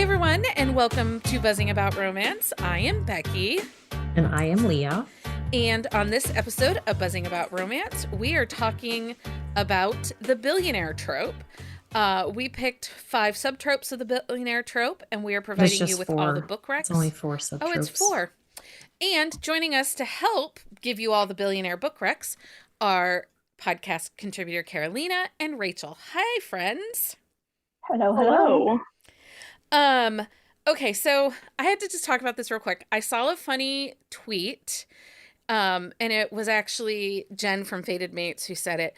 everyone, and welcome to Buzzing About Romance. I am Becky. And I am Leah. And on this episode of Buzzing About Romance, we are talking about the billionaire trope. We picked 5 subtropes of the billionaire trope, and we are providing you with 4. all the book recs. It's only 4 subtropes. Oh, it's 4. And joining us to help give you all the billionaire book recs are podcast contributor Carolina and Rachel. Hi, friends. Hello. Okay, so I had to just talk about this real quick. I saw a funny tweet, and it was actually Jen from Fated Mates who said it.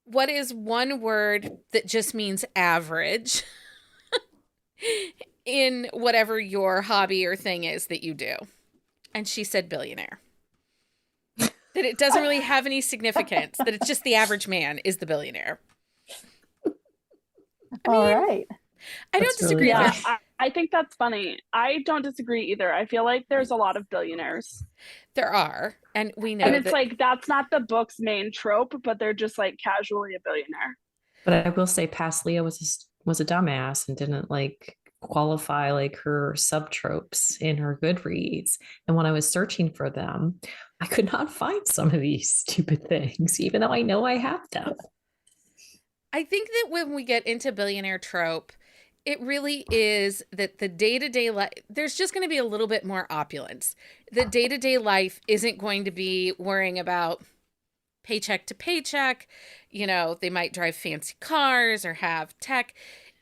What is one word that just means average in whatever your hobby or thing is that you do? And she said billionaire. That it doesn't really have any significance, that it's just the average man is the billionaire. All right. I don't disagree with Yeah, that. I think that's funny. I don't disagree either. I feel like there's a lot of billionaires. There are, and we know And it's that, like, that's not the book's main trope, but they're just like casually a billionaire. But I will say past Leah was a dumbass and didn't qualify her subtropes in her Goodreads. And when I was searching for them, I could not find some of these stupid things, even though I know I have them. I think that when we get into billionaire trope, it really is that the day-to-day life, there's just going to be a little bit more opulence. The day-to-day life isn't going to be worrying about paycheck to paycheck. You know, they might drive fancy cars or have tech.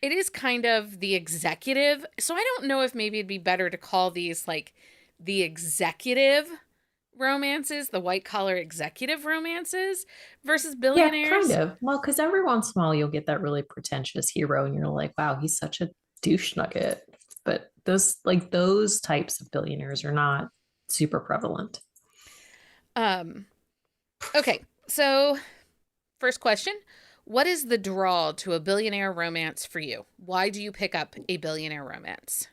It is kind of the executive. So I don't know if maybe it'd be better to call these like the executive romances, the white-collar executive romances versus billionaires. Yeah, kind of. Well, because every once in a while you'll get that really pretentious hero and you're like, wow, he's such a douche nugget. But those types of billionaires are not super prevalent. Okay, so first question. What is the draw to a billionaire romance for you? Why do you pick up a billionaire romance?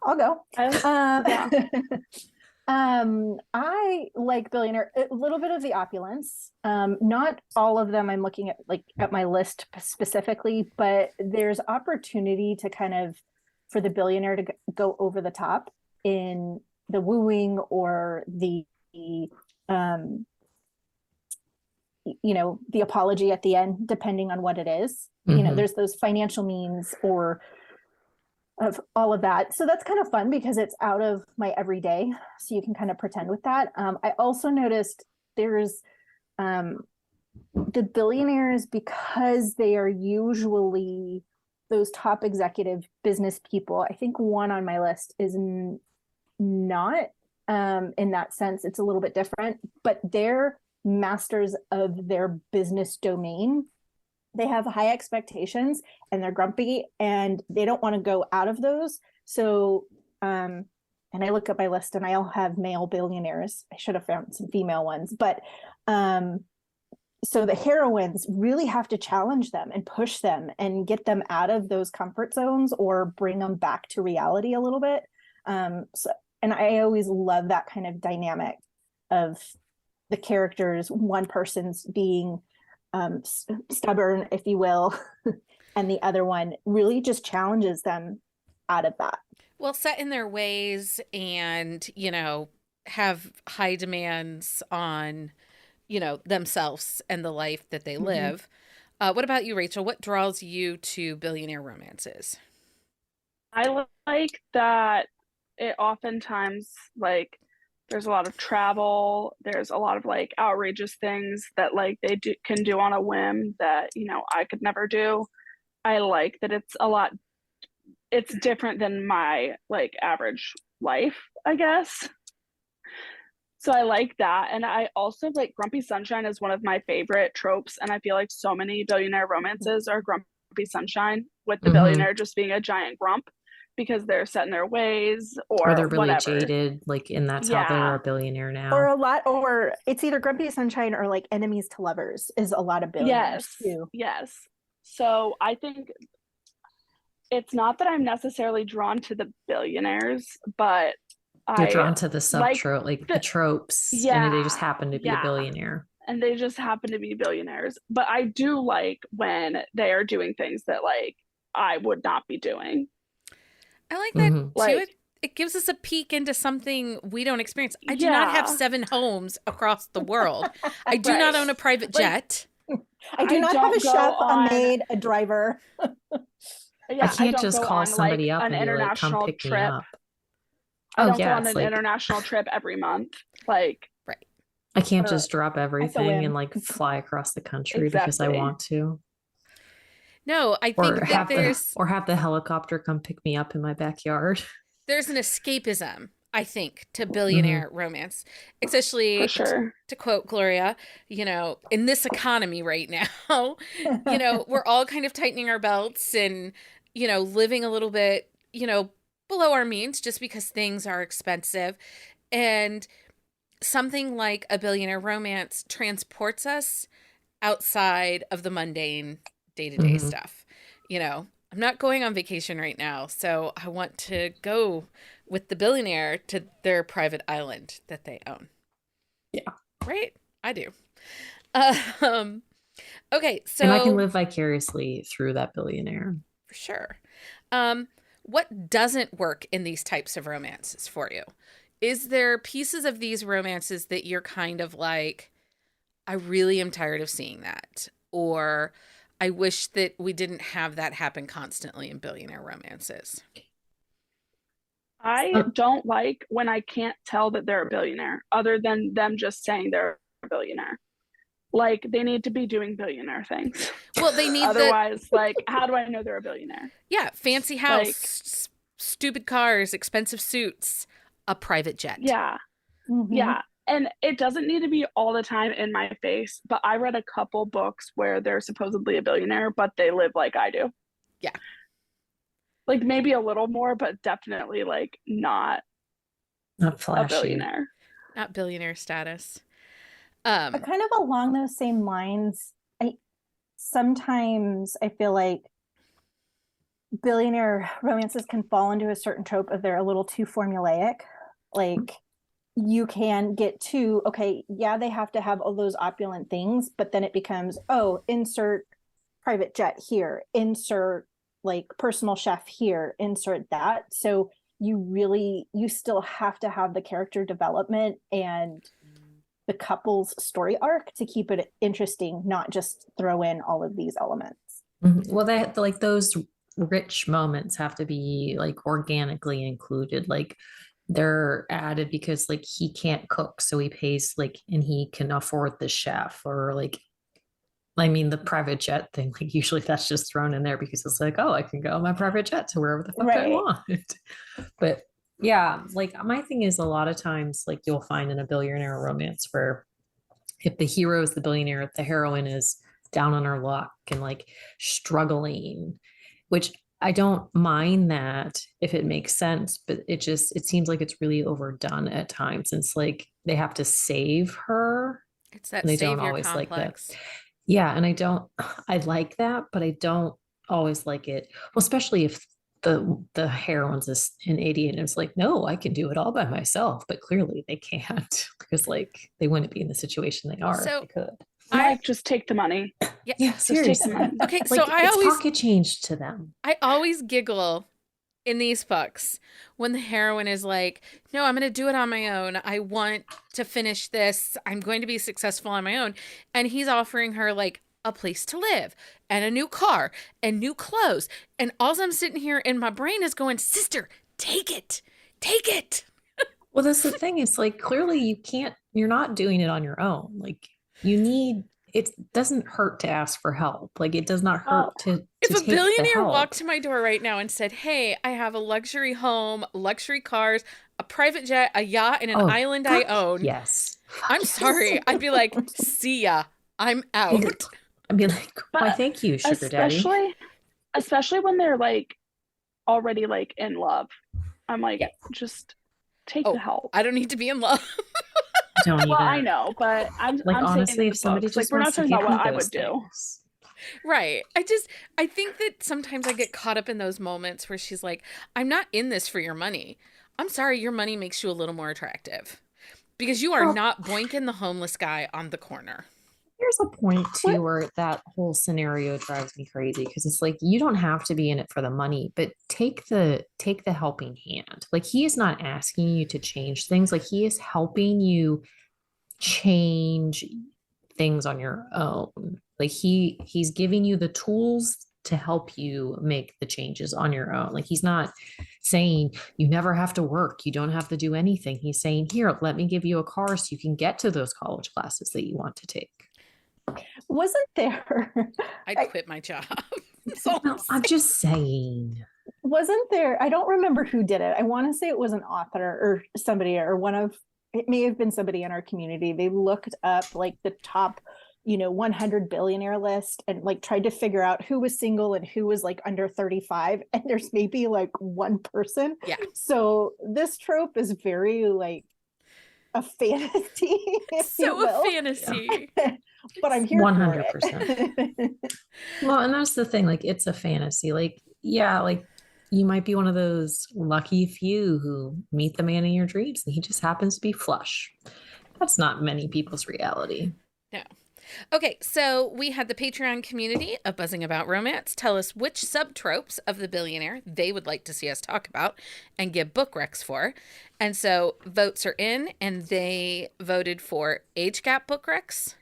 I'll go. Yeah. I like billionaire, a little bit of the opulence. Not all of them I'm looking at my list specifically, but there's opportunity to kind of for the billionaire to go over the top in the wooing or the the apology at the end, depending on what it is. Mm-hmm. There's those financial means or of all of that. So that's kind of fun because it's out of my everyday. So you can kind of pretend with that. I also noticed there's the billionaires, because they are usually those top executive business people. I think one on my list is not in that sense. It's a little bit different, but they're masters of their business domain. They have high expectations and they're grumpy and they don't want to go out of those. So, and I look at my list and I all have male billionaires. I should have found some female ones, but so the heroines really have to challenge them and push them and get them out of those comfort zones or bring them back to reality a little bit. And I always love that kind of dynamic of the characters, one person's being stubborn, if you will, and the other one really just challenges them out of that. Well, set in their ways and, have high demands on, themselves and the life that they live. What about you, Rachel? What draws you to billionaire romances? I like that it oftentimes there's a lot of travel. There's a lot of outrageous things that they can do on a whim that, I could never do. I like that it's different than my average life, I guess. So I like that. And I also Grumpy Sunshine is one of my favorite tropes. And I feel like so many billionaire romances are Grumpy Sunshine with the billionaire just being a giant grump because they're set in their ways or they're really whatever. Jaded, and that's how they're a billionaire now. Or it's either Grumpy Sunshine or enemies to lovers is a lot of billionaires too. Yes. So I think it's not that I'm necessarily drawn to the billionaires, but you're drawn to the subtrope, the tropes, yeah, and they just happen to be a billionaire. and they just happen to be billionaires. But I do like when they are doing things that like I would not be doing. I like that too. Like, It gives us a peek into something we don't experience. I do not have yeah, 7 homes across the world. I do not right. own a private Like, jet. I do I not have a don't go chef, a on, maid, a driver. I yeah, I can't don't just go call on like somebody up an and be like, come international pick me trip. up. I Oh, don't go yeah. on It's an like, international trip every month. Like, Right. I can't Or just drop at the everything and whim. like fly across the country because I exactly. want to. No, I Or think that have the Exactly. or have the helicopter come pick me up in my backyard. there's an escapism, I think, to Mhm. billionaire romance, For especially sure. to quote Gloria, in this economy right now, we're all kind of tightening our belts and, living a little bit, below our means just because things are expensive. And something like a billionaire romance transports us outside of the mundane day-to-day Mhm. stuff. I'm not going on vacation right now, so I want to go with the billionaire to their private island that they own. Yeah. Right? I do. Um, okay, And I can so live vicariously through that billionaire. for sure. Um, what doesn't work in these types of romances for you? Is there pieces of these romances that you're kind of like, I really am tired of seeing that? Or I wish that we didn't have that happen constantly in billionaire romances. I Oh, don't like when I can't tell that they're a billionaire, other than them just saying they're a billionaire. Like, they need to be doing billionaire things. Well, they need Otherwise, like, how do I know they're a billionaire? fancy Like, house, stupid cars, expensive suits, a private jet. yeah, Mhm. yeah. And it doesn't need to be all the time in my face, but I read a couple books where they're supposedly a billionaire, but they live like I do. Yeah. Like, maybe a little more, but definitely like not not a flashy. billionaire. Not billionaire status. But kind of along those same lines, I sometimes I feel like billionaire romances can fall into a certain trope of they're a little too formulaic. Like you can get too, okay, yeah, they have to have all those opulent things, but then it becomes, oh, insert private jet here, insert like personal chef here, insert that. So you still have to have the character development and the couple's story arc to keep it interesting, not just throw in all of these elements. Mhm. Well, they like those rich moments have to be like organically included. Like they're added because like he can't cook, so he pays like and he can afford the chef or like I mean the private jet thing, like usually that's just thrown in there because it's like, oh, I can go on my private jet to wherever the fuck I Right. want. But yeah, like my thing is a lot of times like you'll find in a billionaire romance where if the hero is the billionaire, the heroine is down on her luck and like struggling, which I don't mind that if it makes sense, but it seems like it's really overdone at times. It's like they have to save her It's that and they don't savior always like that. complex. Yeah, and I like that, but I don't always like it. Well, especially if the heroine's an idiot and it's like, no, I can do it all by myself, but clearly they can't because like they wouldn't be in the situation they are if So they could. I Like, just take the money. yeah. Yeah, Just take the seriously. money. Okay, so Like it's pocket change to them. I always giggle in these books when the heroine is like, no, I'm going to do it on my own. I want to finish this. I'm going to be successful on my own. And he's offering her like a place to live and a new car and new clothes. And all I'm sitting here in my brain is going, sister, take it. Take it. Well, that's the thing. It's like clearly you're not doing it on your own. Like you need it doesn't hurt to ask for help. Like it does not Well, hurt to If a take the billionaire help. walked to my door right now and said, hey, I have a luxury home, luxury cars, a private jet, a yacht, and an Oh, island I own, yes. Fuck I'm yes. sorry. I'd be like, see ya. I'm out. I'd be like, why, but thank you, sugar daddy. especially when they're like already like in love. I'm like, Yeah. just take the Oh, help. I don't need to be in love. Don't Well, even I know, but I'm honestly, saying in if the somebody books, like just we're wants not to talking give about me what I those would do. things. Right. I think that sometimes I get caught up in those moments where she's like, I'm not in this for your money. I'm sorry, your money makes you a little more attractive because you are Well, not boinking the homeless guy on the corner. There's a point What? too where that whole scenario drives me crazy because it's like you don't have to be in it for the money, but take the helping hand. Like he is not asking you to change things. Like he is helping you change things on your own. Like he's giving you the tools to help you make the changes on your own. Like he's not saying you never have to work, you don't have to do anything. He's saying, here, let me give you a car so you can get to those college classes that you want to take. Wasn't there? I'd quit my job. So No, I'm just saying. Wasn't there? I don't remember who did it. I want to say it was an author or somebody or one of. It may have been somebody in our community. They looked up like the top, 100 billionaire list and like tried to figure out who was single and who was like under 35. And there's maybe like one person. Yeah. So this trope is very like a fantasy. So a fantasy. But I'm here 100%. For it. Well, and that's the thing. Like, it's a fantasy. Like, yeah, like you might be one of those lucky few who meet the man in your dreams and he just happens to be flush. That's not many people's reality. No. Okay, so we had the Patreon community of Buzzing About Romance tell us which subtropes of the Billionaire they would like to see us talk about and give book recs for. And so votes are in, and they voted for age gap book recs,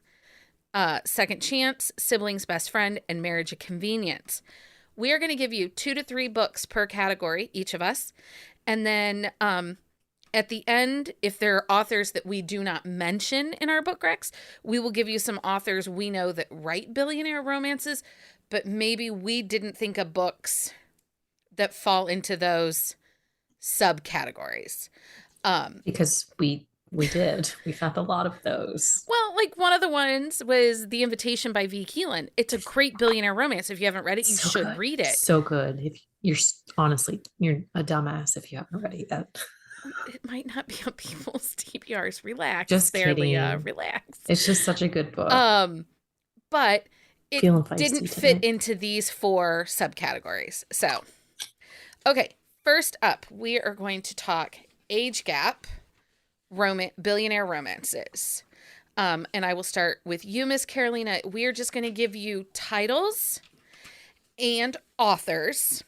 second chance, siblings best friend, and marriage of convenience. We are going to give you 2 to 3 books per category, each of us. And then at the end, if there are authors that we do not mention in our book recs, we will give you some authors we know that write billionaire romances, but maybe we didn't think of books that fall into those subcategories. Because we did. We found a lot of those. Well, like one of the ones was The Invitation by V. Keelan. It's a great billionaire romance. If you haven't read it, you should read it. So good. If you're honestly, you're a dumbass if you haven't read it yet. It might not be on people's TBRs. Relax. Just there, kidding. Leah. Relax. It's just such a good book. But it didn't fit today. into these 4 subcategories. So, okay. First up, we are going to talk age gap billionaire romances. And I will start with you, Miss Carolina. We are just going to give you titles and authors.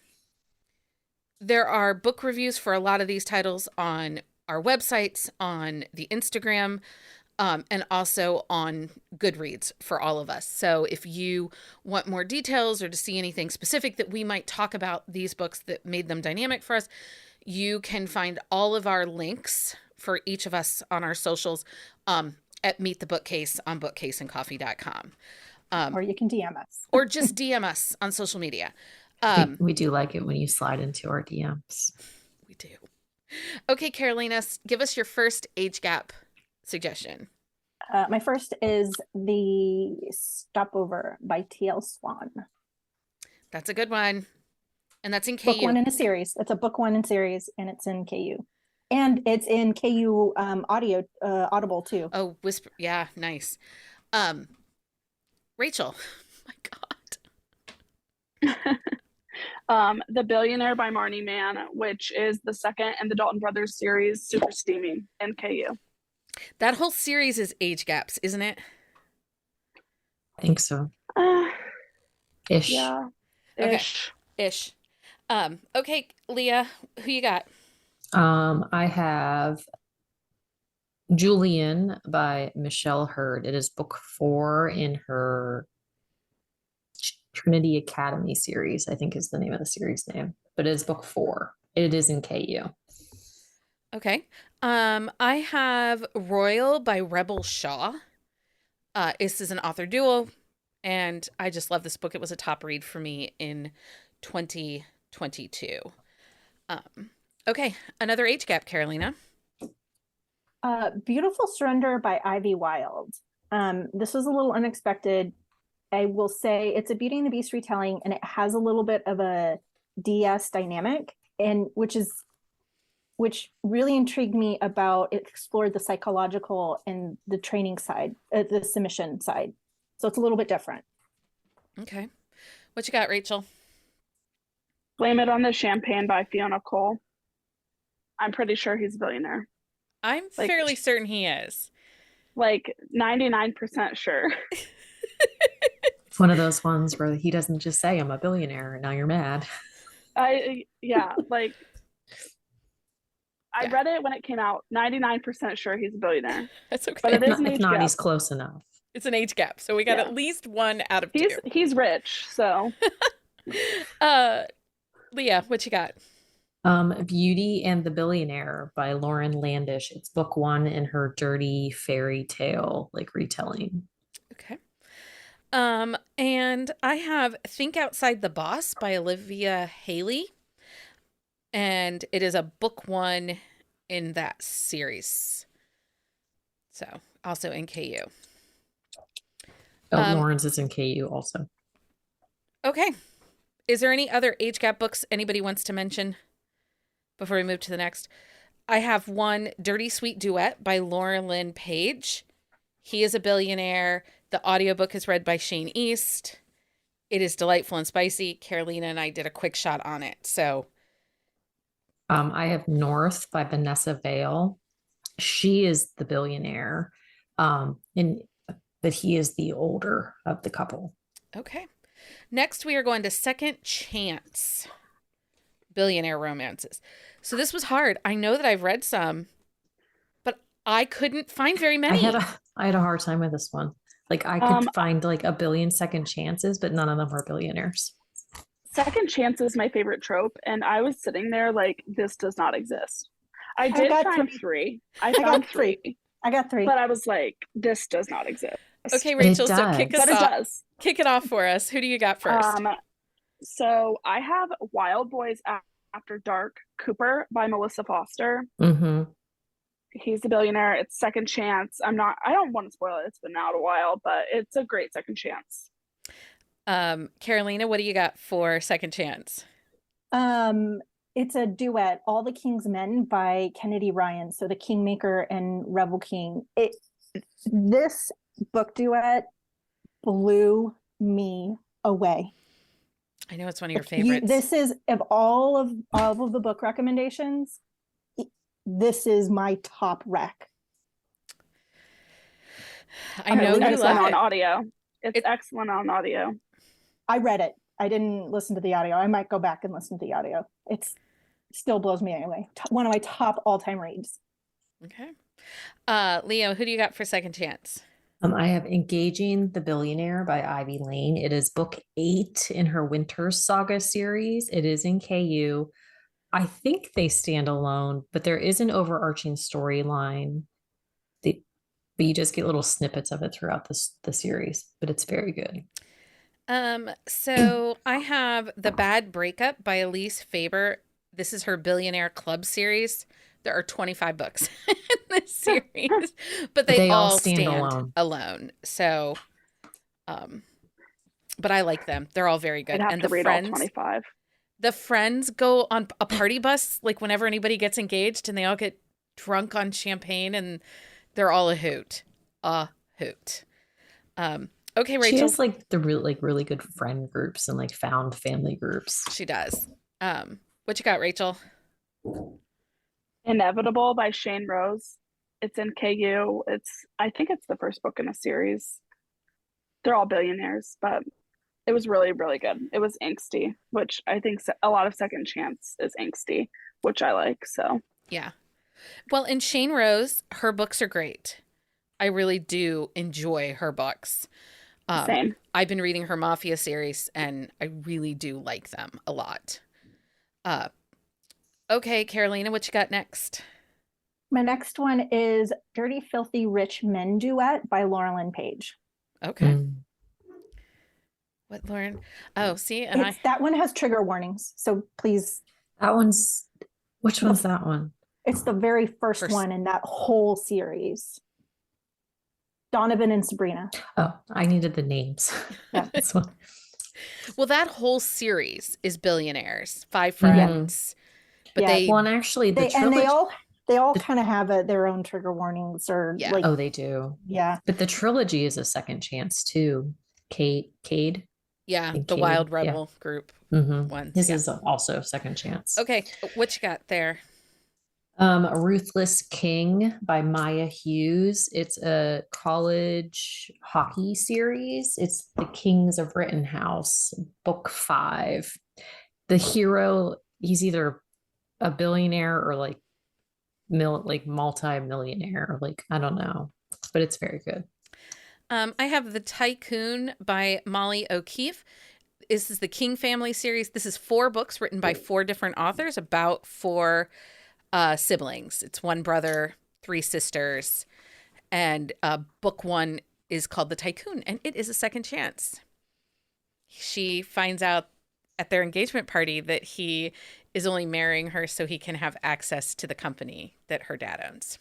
There are book reviews for a lot of these titles on our websites, on the Instagram, and also on Goodreads for all of us. So if you want more details or to see anything specific that we might talk about these books that made them dynamic for us, you can find all of our links for each of us on our socials at Meet the Bookcase on bookcaseandcoffee.com. Or you can DM us. Or just DM us on social media. We do like it when you slide into our DMs. We do. Okay, Carolina, give us your first age gap suggestion. My first is The Stopover by T.L. Swan. That's a good one. And that's in KU. Book 1 in a series. It's a book 1 in series, and it's in KU. And it's in KU Audible too. Oh, Whisper. Yeah, nice. Rachel. My God. The Billionaire by Marnie Mann, which is the second in the Dalton Brothers series, Super Steamy in KU. That whole series is age gaps, isn't it? I think so. Ish. Yeah. Ish. Okay. Ish. Okay, Leah, who you got? I have Julian by Michelle Hurd. It is book 4 in her Trinity Academy series, I think is the name of the series name, but it is book 4. It is in KU. Okay. I have Royal by Rebel Shaw. This is an author duo, and I just love this book. It was a top read for me in 2022. Okay, another age gap, Carolina. Beautiful Surrender by Ivy Wild. This was a little unexpected. I will say it's a Beauty and the Beast retelling, and it has a little bit of a DS dynamic, and which really intrigued me about it. Explored the psychological and the training side, the submission side. So it's a little bit different. Okay. What you got, Rachel? Blame It on the Champagne by Fiona Cole. I'm pretty sure he's a billionaire. I'm fairly certain he is. Like 99% sure. It's one of those ones where he doesn't just say, I'm a billionaire, and now you're mad. Yeah, like I Yeah, read it when it came out, 99% sure he's a billionaire, that's but okay. it is an If age not, gap. he's close enough. It's an age gap, so we got Yeah, at least one out of two. he's rich, so Uh, Leah, what you got? Beauty and the Billionaire by Lauren Landish. It's book one in her dirty fairy tale like retelling. Okay. And I have Think Outside the Boss by Olivia Haley, and it is a book one in that series. So also in KU. Oh, Um, Lauren's is in KU also. okay. Is there any other age gap books anybody wants to mention before we move to the next? I have one, Dirty Sweet Duet by Laura Lynn Page. He is a billionaire. The audiobook is read by Shane East. It is delightful and spicy. Carolina and I did a quick shot on it. So, I have North by Vanessa Vale. She is the billionaire, and but he is the older of the couple. okay. Next, we are going to Second Chance Billionaire Romances. So, this was hard. I know that I've read some, but I couldn't find very many. I had a hard time with this one. Like I could find like a billion second chances, but none of them were billionaires. Second Chance is my favorite trope, and I was sitting there like, this does not exist. I got did find three. I found three, I got three. but I was like, this does not exist. Okay, But it Rachel, so kick us But it off. does. Kick it off for us. Who do you got first? So I have Wild Boys After Dark Cooper by Melissa Foster. Mm-hmm. He's a billionaire. It's Second Chance. I don't want to spoil it. It's been out a while, but it's a great second chance. Carolina, what do you got for Second Chance? It's a duet, All the King's Men by Kennedy Ryan. So the Kingmaker and Rebel King. This book duet blew me away. I know it's one of your favorites. This is of all of the book recommendations. This is my top rec. I know you excellent love on it. audio. It's excellent on audio. I read it. I didn't listen to the audio. I might go back and listen to the audio. It still blows me away. One of my top all-time reads. Okay. Leo, who do you got for Second Chance? I have Engaging the Billionaire by Ivy Lane. It is book 8 in her Winter Saga series. It is in KU. I think they stand alone, but there is an overarching storyline. But you just get little snippets of it throughout the series, but it's very good. So I have The Bad Breakup by Elise Faber. This is her Billionaire Club series. There are 25 books in this series, but they all stand alone. So, but I like them. They're all very good. I'd have and to the read friends, all 25. The friends go on a party bus, like whenever anybody gets engaged, and they all get drunk on champagne, and they're all a hoot. A hoot. Okay, Rachel. She has like the really good friend groups and like found family groups. She does. What you got, Rachel? Inevitable by Shane Rose. It's in KU. I think it's the first book in a series. They're all billionaires, but it was really, really good. It was angsty, which I think a lot of Second Chance is angsty, which I like. So yeah. Well, and Shane Rose, her books are great. I really do enjoy her books. Same. I've been reading her Mafia series, and I really do like them a lot. Okay, Carolina, what you got next? My next one is Dirty Filthy Rich Men Duet by Laura Lynn Page. Okay. What, Lauren? Oh, see, and that one has trigger warnings, so please. Which one's that one? It's the very first one in that whole series. Donovan and Sabrina. Oh, I needed the names. Yeah. This one. Well, that whole series is billionaires, 5 friends. But Yeah. And actually the trilogy, and they all kind of have their own trigger warnings like, oh, they do. Yeah. But the trilogy is a second chance too. Cade. Yeah, the Cade, Wild Rebel group ones. His is also second chance. Okay, what you got there? Ruthless King by Maya Hughes. It's a college hockey series. It's The Kings of Rittenhouse, book 5. The hero, he's either a billionaire or like multi-millionaire, like I don't know, but it's very good. I have The Tycoon by Molly O'Keefe. This is the King family series. This is 4 books written by 4 different authors about 4 siblings. It's 1 brother, 3 sisters, and book 1 is called The Tycoon, and it is a second chance. She finds out at their engagement party that he is only marrying her so he can have access to the company that her dad owns.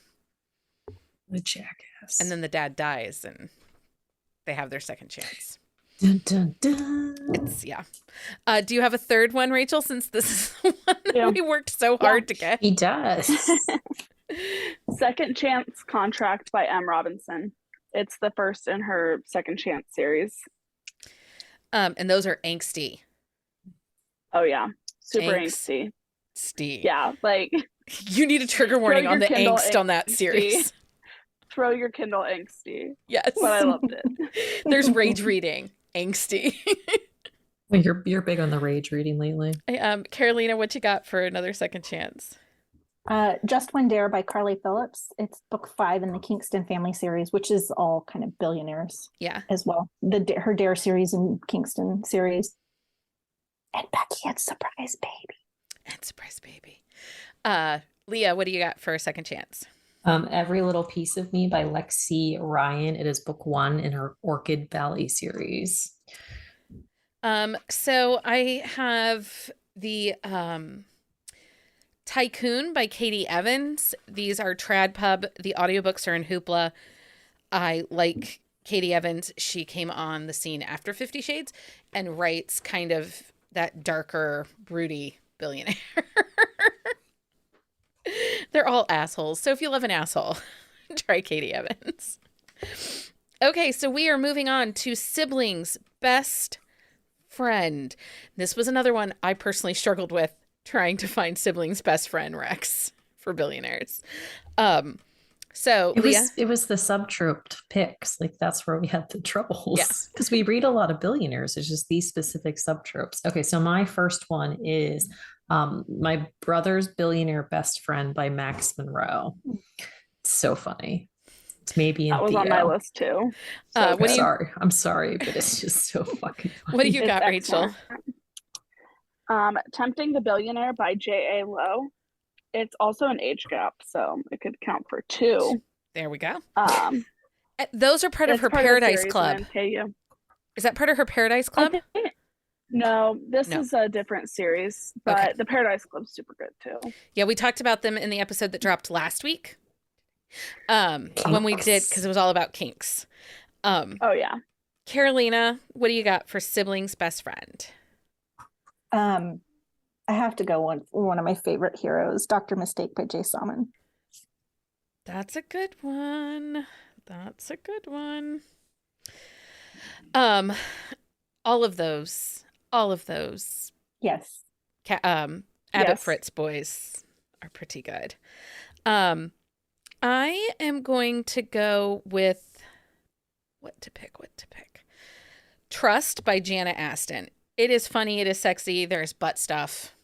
The jackass. And then the dad dies, and they have their second chance. Dun, dun, dun. It's, yeah. Do you have a third one, Rachel, since this is the one that Yeah. we worked so hard to get? He does. Second Chance Contract by M. Robinson. It's the first in her Second Chance series. And those are angsty. Oh yeah, super Angst. angsty. Steve. Yeah, like You need a trigger warning on your the Kindle angst on that angsty. series. throw your Kindle angsty. Yes. But I loved it. There's rage reading. Angsty. Well, you're big on the rage reading lately. Carolina, what you got for another second chance? Just One Dare by Carly Phillips. It's book 5 in the Kingston family series, which is all kind of billionaires Yeah. as well. Her Dare series and Kingston series. And Becky and Surprise Baby. And Surprise Baby. Leah, what do you got for a second chance? Every Little Piece of Me by Lexi Ryan. It is book 1 in her Orchid Valley series. So I have the Tycoon by Katie Evans. These are Trad Pub. The audiobooks are in Hoopla. I like Katie Evans. She came on the scene after 50 Shades and writes kind of that darker, broody billionaire. They're all assholes. So if you love an asshole, try Katie Evans. Okay, so we are moving on to siblings' best friend. This was another one I personally struggled with, trying to find siblings' best friend Rex for billionaires. So Leah, it was the subtrope picks. Like that's where we had the troubles. Yeah. Because we read a lot of billionaires. It's just these specific subtropes. Okay, so my first one is My Brother's Billionaire Best Friend by Max Monroe. So funny. It's maybe in That was Theo. on my list too. I'm sorry, but it's just so fucking funny. what do you It's got, Rachel? excellent. Tempting the Billionaire by J.A. Lowe. It's also an age gap, so it could count for 2. There we go. Those are part of It's her part of the Paradise series Club. in NKU. Is that part of her Paradise Club? No, this No. is a different series, but Okay. the Paradise Club's super good too. Yeah, we talked about them in the episode that dropped last week. When we did, because it was all about kinks. Oh yeah. Carolina, what do you got for siblings' best friend? I have to go one of my favorite heroes, Dr. Mistake by Jay Salmon. That's a good one. That's a good one. All of those. Yes. Abbott Yes. Fritz boys are pretty good. I am going to go with what to pick. Trust by Jana Aston. It is funny. It is sexy. There's butt stuff.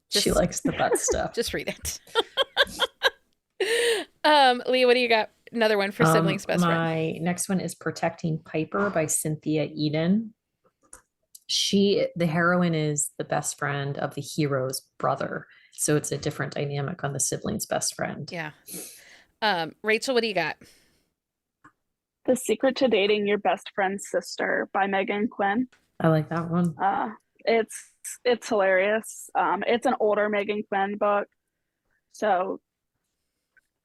She likes the butt stuff. Just read it. Leah, what do you got? Another one for siblings' best friend. My next one is Protecting Piper by Cynthia Eden. The heroine is the best friend of the hero's brother. So it's a different dynamic on the siblings' best friend. Yeah. Rachel, what do you got? The Secret to Dating Your Best Friend's Sister by Megan Quinn. I like that one. It's hilarious. It's an older Megan Quinn book, so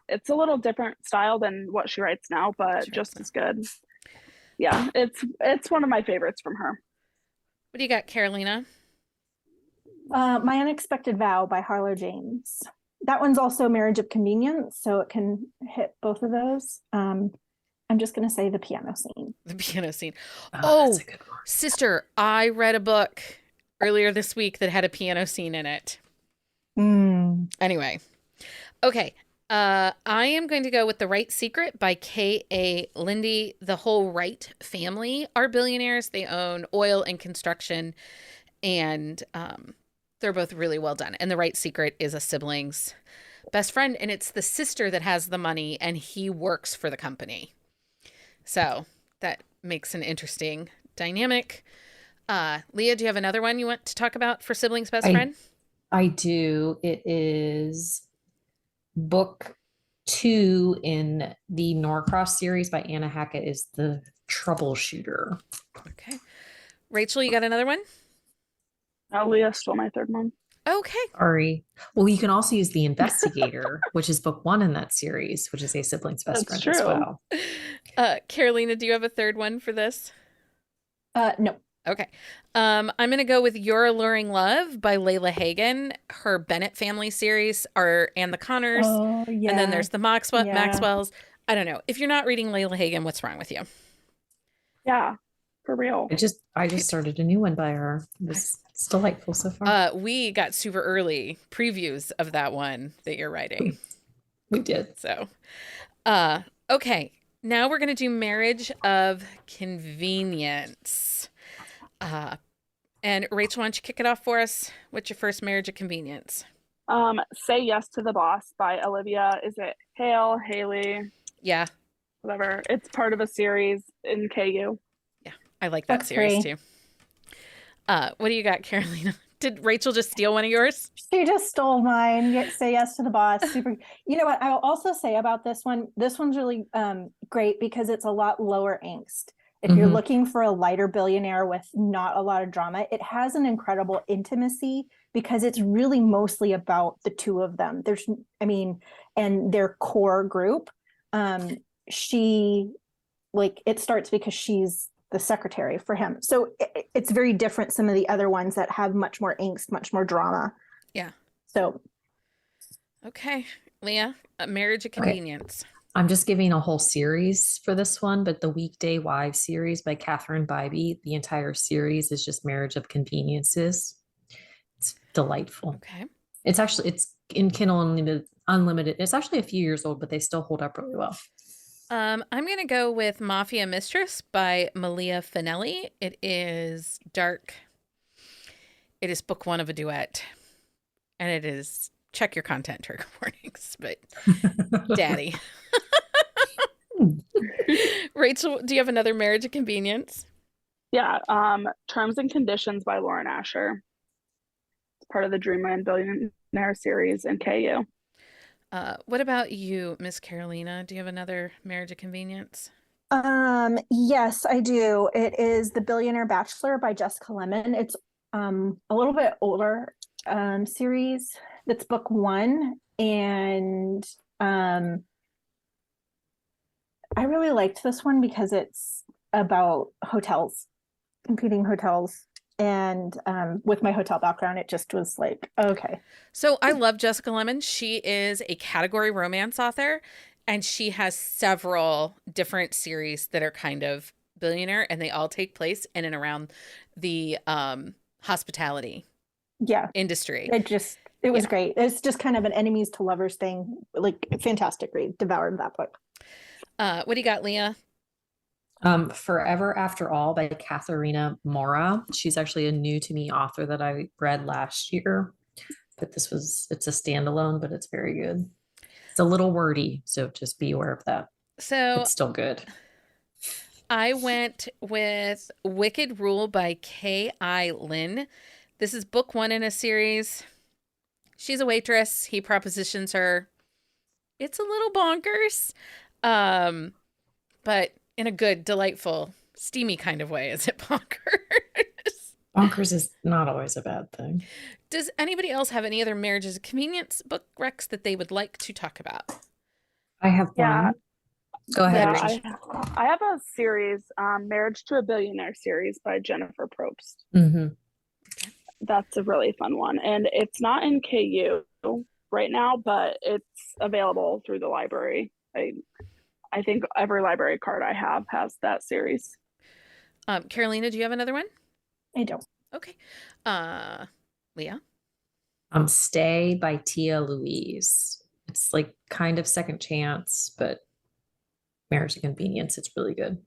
it's a little different style than what she writes now, but just as good. Yeah, it's one of my favorites from her. What do you got, Carolina? My Unexpected Vow by Harlow James. That one's also Marriage of Convenience, so it can hit both of those. I'm just going to say the piano scene. The piano scene. Oh, that's a good one. Sister, I read a book earlier this week that had a piano scene in it. Mm. Anyway, Okay. I am going to go with The Right Secret by K.A. Lindy. The whole Wright family are billionaires. They own oil and construction, and they're both really well done. And The Right Secret is a sibling's best friend, and it's the sister that has the money, and he works for the company. So that makes an interesting dynamic. Leah, do you have another one you want to talk about for siblings' best I friend? I do. It is book 2 in the Norcross series by Anna Hackett is The Troubleshooter. Okay. Rachel, you got another one? Leah stole my third one. Okay. Sorry. Well, you can also use The Investigator, which is book 1 in that series, which is a sibling's best That's friend as true. well. Carolina, do you have a third one for this? No. Okay. I'm going to go with Your Alluring Love by Layla Hagen. Her Bennett family series are and the Connors. Oh, yeah. And then there's the Yeah. Maxwells. I don't know. If you're not reading Layla Hagen, what's wrong with you? Yeah, for real. I just started a new one by her. It's delightful so far. We got super early previews of that one that you're writing. We did. So, okay. Now we're going to do Marriage of Convenience. And Rachel, why don't you kick it off for us? What's your first Marriage of Convenience? Say Yes to the Boss by Olivia. Is it Hale, Haley, Yeah, whatever? It's part of a series in KU. I like that Book series 3. too. What do you got, Carolina? Did Rachel just steal one of yours? She just stole mine. Say Yes to the Boss. Super. You know what? I'll also say about this one. This one's really great because it's a lot lower angst. If you're Mhm. looking for a lighter billionaire with not a lot of drama, it has an incredible intimacy because it's really mostly about the two of them. And their core group. She, it starts because she's the secretary for him. So it's very different. Some of the other ones that have much more angst, much more drama. Yeah. So Okay, Leah, Marriage of Convenience. I'm just giving a whole series for this one, but the Weekday Wives series by Catherine Bybee, the entire series is just Marriage of Conveniences. It's delightful. Okay. It's in Kindle Unlimited. It's actually a few years old, but they still hold up really well. I'm going to go with Mafia Mistress by Malia Finelli. It is dark. It is book 1 of a duet. And it is, check your content trigger warnings, but daddy. Rachel, do you have another Marriage of Convenience? Yeah, Terms and Conditions by Lauren Asher. It's part of the Dreamland Billionaire series in KU. What about you, Miss Carolina? Do you have another Marriage of Convenience? Yes, I do. It is The Billionaire Bachelor by Jessica Lemon. It's a little bit older series. That's book 1. And I really liked this one because it's about hotels, competing hotels. And with my hotel background, it just was like, okay. So I love Jessica Lemon. She is a category romance author, and she has several different series that are kind of billionaire, and they all take place in and around the hospitality industry. It was great. It's just kind of an enemies to lovers thing. Like, fantastic read. Devoured that book. What do you got, Leah? Forever After All by Katharina Mora. She's actually a new to me author that I read last year, but it's a standalone, but it's very good. It's a little wordy, so just be aware of that. So it's still good. I went with Wicked Rule by K.I. Lin. This is book 1 in a series. She's a waitress. He propositions her. It's a little bonkers, but in a good, delightful, steamy kind of way. Is it bonkers? Bonkers is not always a bad thing. Does anybody else have any other Marriages of Convenience book recs that they would like to talk about? I have one. Go ahead, Rachel. I have a series, Marriage to a Billionaire series by Jennifer Probst. Mm-hmm. That's a really fun one. And it's not in KU right now, but it's available through the library. I think every library card I have has that series. Carolina, do you have another one? I don't. Okay. Leah? Stay by Tia Louise It's like kind of Second Chance, but Marriage of Convenience. It's really good.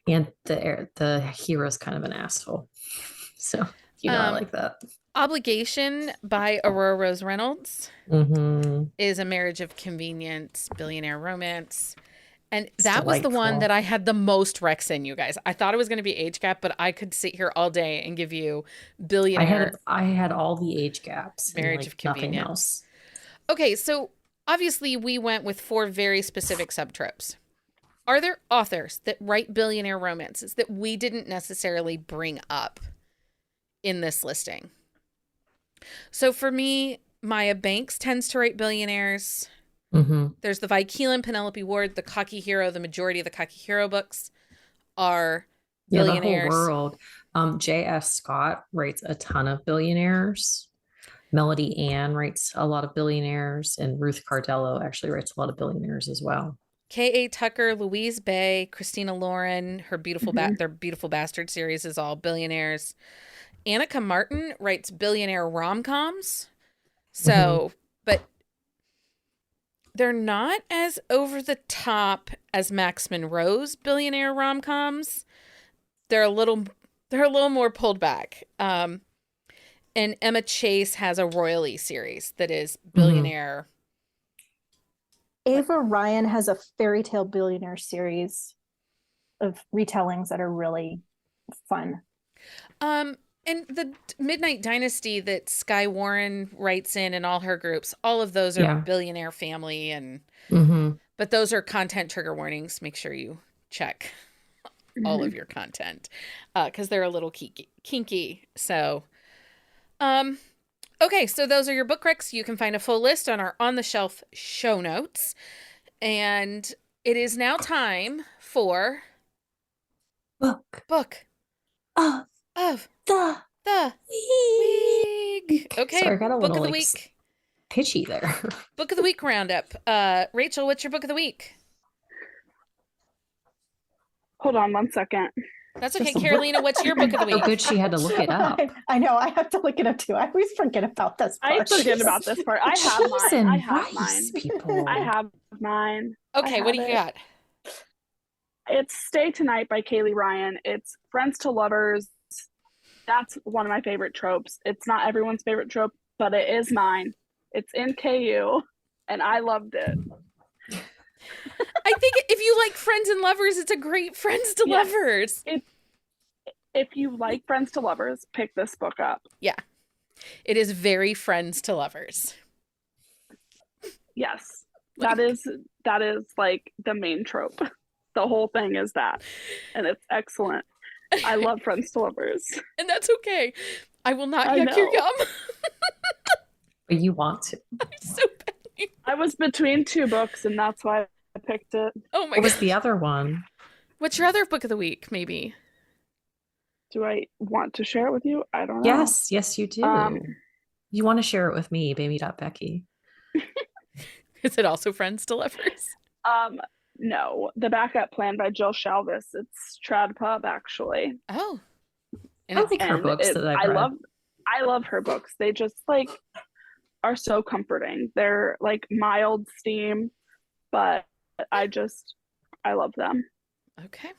And the hero's kind of an asshole. So, I Um, like that. Obligation by Aurora Rose Reynolds Mm-hmm. is a marriage of convenience, billionaire romance. And It's that was the one delightful. that I had the most recs in, you guys. I thought it was going to be age gap, but I could sit here all day and give you billionaire I had all the age gaps and marriage like of nothing convenience. else. Okay, so obviously we went with 4 very specific subtropes. Are there authors that write billionaire romances that we didn't necessarily bring up in this listing? So for me, Maya Banks tends to write billionaires. Mm-hmm. There's the Vi Keelan, Penelope Ward, the Cocky Hero. The majority of the Cocky Hero books are Yeah, the whole billionaires. world. J.F. Scott writes a ton of billionaires. Melody Ann writes a lot of billionaires, and Ruth Cardello actually writes a lot of billionaires as well. K.A. Tucker, Louise Bay, Christina Lauren, her Mhm. their Beautiful Bastard series is all billionaires. Annika Martin writes billionaire rom-coms. Mhm. So, but they're not as over the top as Max Monroe's billionaire rom-coms. They're a little more pulled back. And Emma Chase has a royally series that is billionaire. Ava Ryan has a fairy tale billionaire series of retellings that are really fun. And the Midnight Dynasty that Sky Warren writes in and all her groups, all of those are Yeah. billionaire family, and Mm-hmm. but those are content trigger warnings. Make sure you check all of your content because they're a little kinky. So, okay, so those are your book recs. You can find a full list on our On the Shelf show notes, and it is now time for book Of of the the week. Okay, Sorry, I got a book little of the like week. pitchy there. Book of the week roundup. Rachel, what's your book of the week? Hold on one second. That's okay. Just- Carolina, what's your book of the So week? good she had to look it up. I know, I have to look it up too. I always forget about this I part. forget about this part. I have Cheese mine. and I have rice, mine. people. I have mine. Okay, I what do have you it. got? It's Stay Tonight by Kaylee Ryan. It's Friends to Lovers. That's one of my favorite tropes. It's not everyone's favorite trope, but it is mine. It's in KU, and I loved it. I think if you like Friends and Lovers, it's a great Friends to Yes. Lovers. If you like Friends to Lovers, pick this book up. Yeah. It is very Friends to Lovers. Yes. Like- That is like the main trope. The whole thing is that. And it's excellent. I love Friends to Lovers. And that's okay. I will not I yuck your know. yum. But you want to. I'm so bad. I was between 2 books, and that's why I picked it. Oh my What was god. the other one? What's your other book of the week, maybe? Do I want to share it with you? I don't know. Yes, you do. Um, You want to share it with me, baby.becky. Is it also Friends to Lovers? No, The Backup Plan by Jill Shalvis. It's Trad Pub, actually. Oh. I like her And books that I've read. I love her books. They just like are so comforting. They're like mild steam, but I love them. Okay.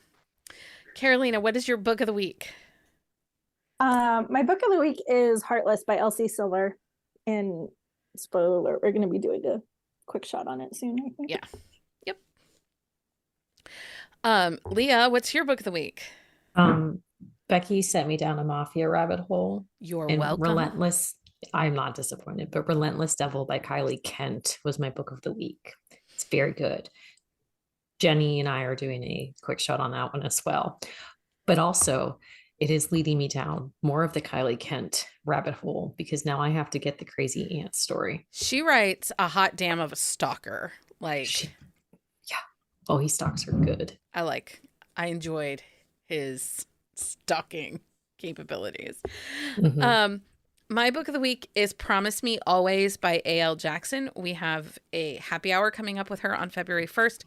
Carolina, what is your book of the week? My book of the week is Heartless by Elsie Silver. And spoiler alert, we're going to be doing a quick shot on it soon, I think. Yeah. Yep. Leah, what's your book of the week? Becky sent me down a mafia rabbit hole. You're And welcome. Relentless, I'm not disappointed, but Relentless Devil by Kylie Kent was my book of the week. It's very good. Jenny and I are doing a quick shot on that one as well. But also, it is leading me down more of the Kylie Kent rabbit hole because now I have to get the crazy aunt story. She writes a hot damn of a stalker. Like, Yeah. Oh, he stalks her good. I enjoyed his stalking capabilities. Mhm. My book of the week is Promise Me Always by A.L. Jackson. We have a happy hour coming up with her on February 1st,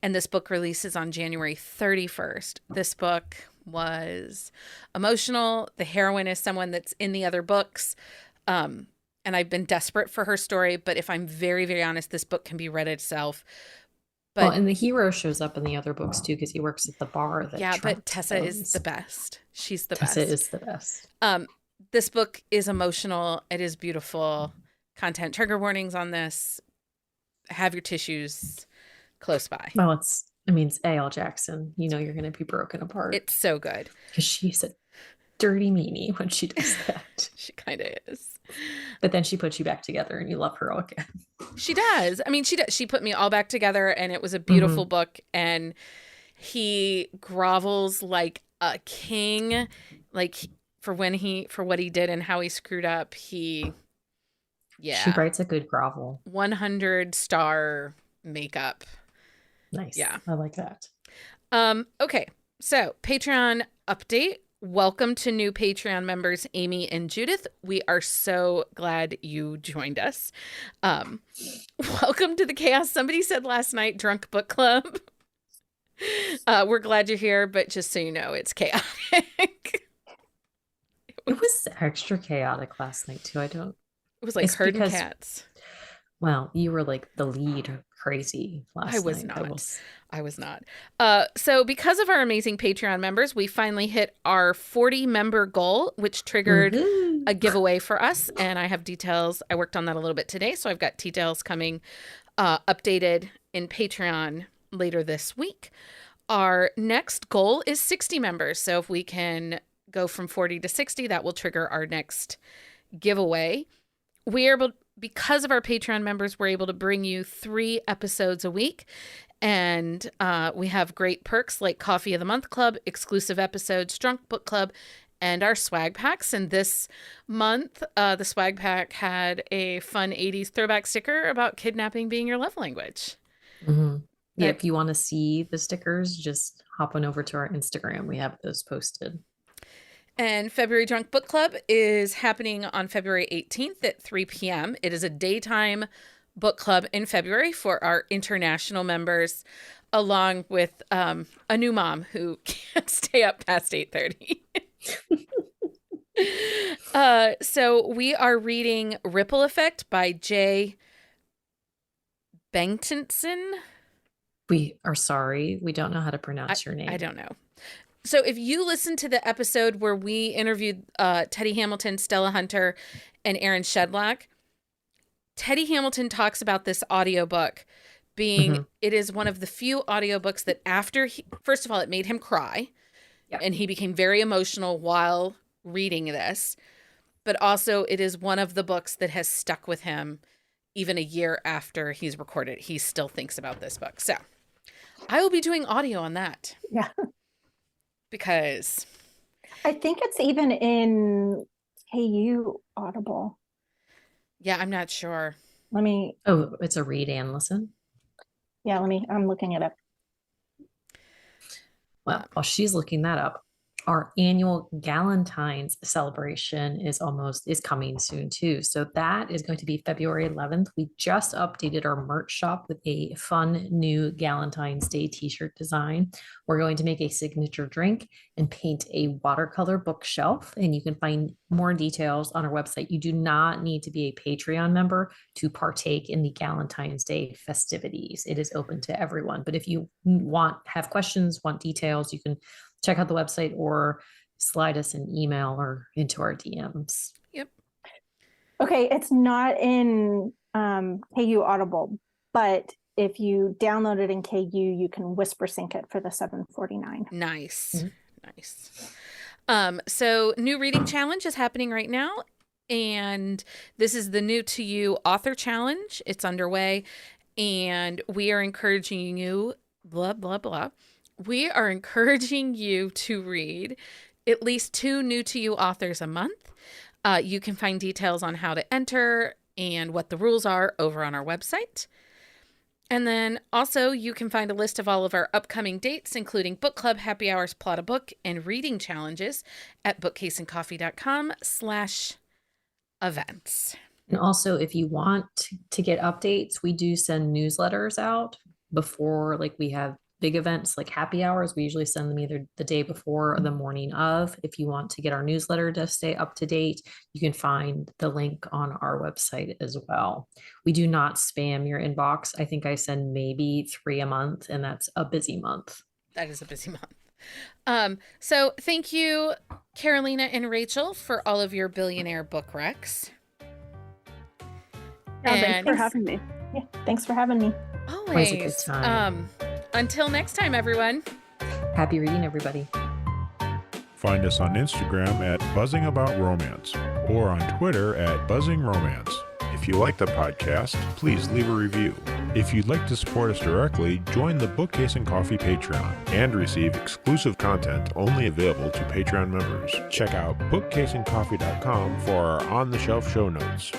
and this book releases on January 31st. This book was emotional. The heroine is someone that's in the other books. and I've been desperate for her story, but if I'm very, very honest, this book can be read itself. Well, But and the hero shows up in the other books too because he works at the bar that yeah, but Trent Tessa is the owns. best. She's the Tessa best. is the best. This book is emotional. It is beautiful. Content trigger warnings on this. Have your tissues close by. Well, it's A.L. Jackson. You know you're going to be broken apart It's so good. because she's a dirty meanie when she does that. She kind of is. But then she puts you back together and you love her all again. She does. I mean, she does. She put me all back together, and it was a beautiful book. And he grovels like a king, like for what he did and how he screwed up. She writes a good grovel. 100-star makeup. Nice. Yeah. I like that. Okay. So Patreon update. Welcome to new Patreon members, Amy and Judith. We are so glad you joined us. Welcome to the chaos. Somebody said last night, drunk book club. We're glad you're here, but just so you know, it's chaotic. It was extra chaotic last night too. It was like herding cats. Well, you were like the lead crazy last night. I was not. So because of our amazing Patreon members, we finally hit our 40 member goal, which triggered a giveaway for us. And I have details. I worked on that a little bit today. So I've got details coming updated in Patreon later this week. Our next goal is 60 members. So if we can go from 40 to 60, that will trigger our next giveaway. Because of our Patreon members, we're able to bring you 3 episodes a week. And we have great perks like Coffee of the Month Club, exclusive episodes, Drunk Book Club, and our swag packs. And this month, the swag pack had a fun 80s throwback sticker about kidnapping being your love language. Mm-hmm. Yeah, if you want to see the stickers, just hop on over to our Instagram. We have those posted. And February Drunk Book Club is happening on February 18th at 3 p.m. It is a daytime book club in February for our international members, along with a new mom who can't stay up past 8:30. So we are reading Ripple Effect by Jay Bengtenson. We are sorry. We don't know how to pronounce your name. I don't know. So if you listen to the episode where we interviewed Teddy Hamilton, Stella Hunter, and Aaron Shedlock, Teddy Hamilton talks about this audiobook being, it is one of the few audiobooks that first of all, it made him cry. Yep. And he became very emotional while reading this. But also it is one of the books that has stuck with him even a year after he's recorded. He still thinks about this book. So I will be doing audio on that. Yeah. Because I think it's even in KU Audible. Yeah, I'm not sure. Oh, it's a read and listen? Yeah, I'm looking it up. Well, while she's looking that up, our annual Galentine's celebration is coming soon too. So that is going to be February 11th. We just updated our merch shop with a fun new Galentine's Day t-shirt design. We're going to make a signature drink and paint a watercolor bookshelf, and you can find more details on our website. You do not need to be a Patreon member to partake in the Galentine's Day festivities. It is open to everyone. But if you have questions, want details, you can check out the website or slide us an email or into our DMs. Yep. Okay, it's not in KU Audible, but if you download it in KU, you can whisper sync it for the $7.49. Nice. Mm-hmm. Nice. So new reading challenge is happening right now. And this is the New to You Author Challenge. It's underway. And we are encouraging you, blah, blah, blah. We are encouraging you to read at least 2 new to you authors a month. You can find details on how to enter and what the rules are over on our website. And then also you can find a list of all of our upcoming dates, including book club, happy hours, plot a book, and reading challenges at bookcaseandcoffee.com/events. And also, if you want to get updates, we do send newsletters out before, like we have big events like happy hours, we usually send them either the day before or the morning of. If you want to get our newsletter to stay up to date, you can find the link on our website as well. We do not spam your inbox. I think I send maybe 3 a month, and that's a busy month. That is a busy month. So thank you, Carolina and Rachel, for all of your Billionaire book recs. Yeah, thanks for having me. Yeah, thanks for having me. Always a good time. Until next time, everyone. Happy reading, everybody. Find us on Instagram at Buzzing About Romance or on Twitter at Buzzing Romance. If you like the podcast, please leave a review. If you'd like to support us directly, join the Bookcase and Coffee Patreon and receive exclusive content only available to Patreon members. Check out bookcaseandcoffee.com for our on-the-shelf show notes.